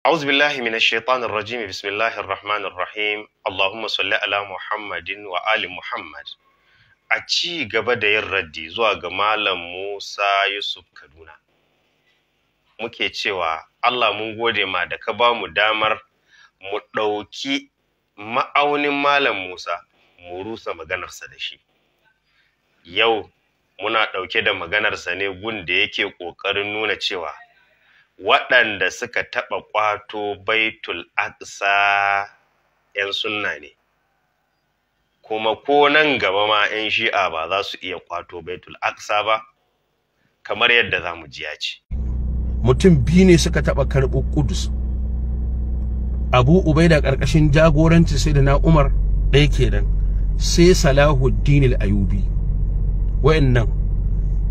أعوذ بالله من الشيطان الرجيم بسم الله الرحمن الرحيم اللهم صل على محمد وآل محمد. A ci gaba da yin raddi zuwa ga Malam Musa Yusuf Kaduna, muke cewa Allah mun gode ma da ka ba mu damar mu ɗauki ma'aunin Malam Musa mu rusa maganarsa da shi. Yau muna ɗauke da maganarsa ne gun da yake ƙoƙarin nuna cewa waɗanda suka taɓa ƙwato Baitul Aqsa 'yan sunna ne, kuma ko nan gaba ma 'yan shi'a ba za su iya ƙwato Baitul Aqsa ba, kamar yadda za mu ji ya ce. Mutum biyu ne suka taɓa karɓo Kudus. Abu Ubaida ƙarƙashin jagoranci sai da na Umar ɗaya kenan, sai Salahuddin al-Ayubi. Wa'annan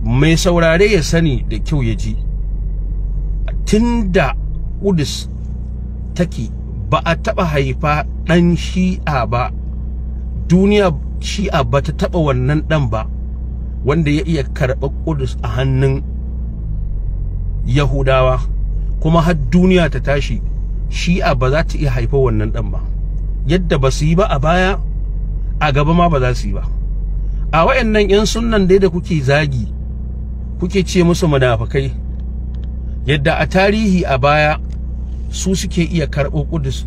mai saurare ya sani da kyau ya ji. Tunda Kudus take ba a taɓa haifa ɗan shi'a ba, duniya shi'a ba ta taɓa wannan ɗan ba wanda ya iya karɓar Kudus a hannun Yahudawa, kuma har duniya ta tashi shi'a ba za ta iya haifa wannan ɗan ba. Yadda ba su yi ba a baya, a gaba ma ba za su yi ba. A wayannan 'yan sunnan dai da kuke zagi kuke ce musu munafikai, yadda a tarihi a baya su suke iya karɓo Kudus,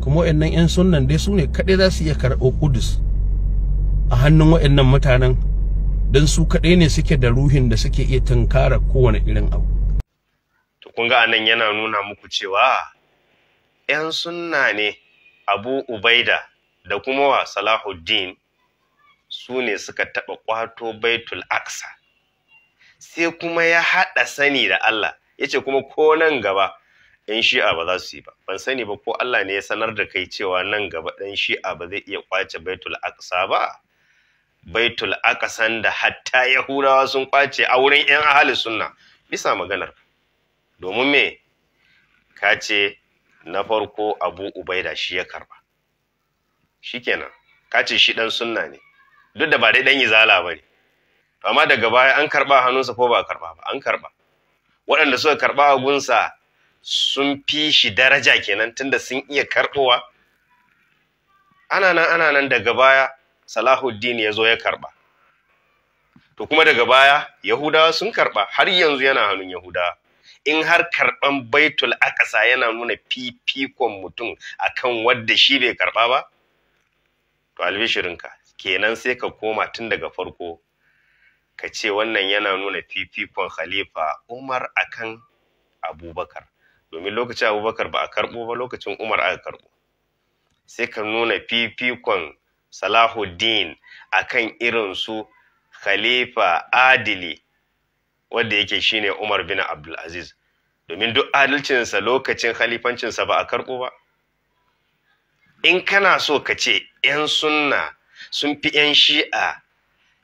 kuma wayannan 'yan sunnan dai su ne kaɗai za su iya karɓo Kudus a hannun wayannan mutanen, don su kaɗai ne suke da ruhin da suke iya tunkara kowane irin abu. To kun ga anan yana nuna muku cewa 'yan sunna ne Abu Ubaida da kuma wa Salahuddin su ne suka taɓa ƙwato Baitul Aqsa, sai kuma ya haɗa sani da Allah, ya ce kuma ko nan gaba ɗan shi'a ba za su yi ba. Ban sani ba ko Allah ne ya sanar da kai cewa nan gaba ɗan shi'a ba zai iya ƙwace Baitul Aqsa ba. Baitul Aqsan da hatta Yahudawa sun ƙwace a wurin 'yan ahli sunna bisa maganar. Domin me? Ka ce na farko Abu Ubaida shi ya karba. Shikenan, ka ce shi ɗan sunna ne, duk da ba dai ɗan izala ba ne. Amma daga baya an karɓa hannunsa ko ba a karɓa ba? An karɓa. Waɗanda suka karɓa a gunsa sun fi shi daraja kenan tunda sun iya karɓowa. Ana nan daga baya Salahuddin ya zo ya karɓa. To kuma daga baya Yahudawa sun karɓa, har yanzu yana hannun Yahudawa. In har karɓan Baitul Aqsa yana nuna fifikon mutum akan wadda shi bai karɓa ba, to albishirinka kenan sai ka koma tun daga farko ka ce wannan yana nuna fifikon Khalifa Umar akan Abubakar, domin lokacin Abubakar ba a karɓo ba, lokacin Umar aka karɓo. Sai ka nuna fifikon Salahuddin akan irin su Khalifa Adili wanda yake shine Umar bin Abdul Aziz, domin duk adalcinsa lokacin khalifancinsa ba a karɓo ba. In kana so ka ce 'yan sunna sun fi 'yan shi'a,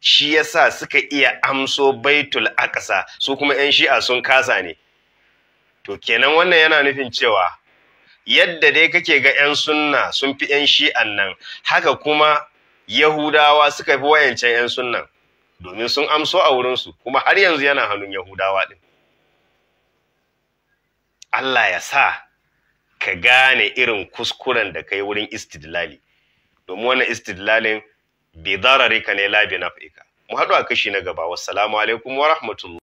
shi yasa suka iya amso Baitul Aqsa, su kuma 'yan shi'a sun kasa ne, to kenan wannan yana nufin cewa yadda dai kake ga 'yan sunna sun fi 'yan shi'an nan, haka kuma Yahudawa suka fi wayancan 'yan sunnan, domin sun amso a wurinsu kuma har yanzu yana hannun Yahudawa ɗin. Allah ya sa ka gane irin kuskuren da kai wurin istidlali, domin wannan istidlalin bi dararika ne la bi naf'ika. Mu haɗu a kashi na gaba. Wassalamu alaikum wa rahmatullah.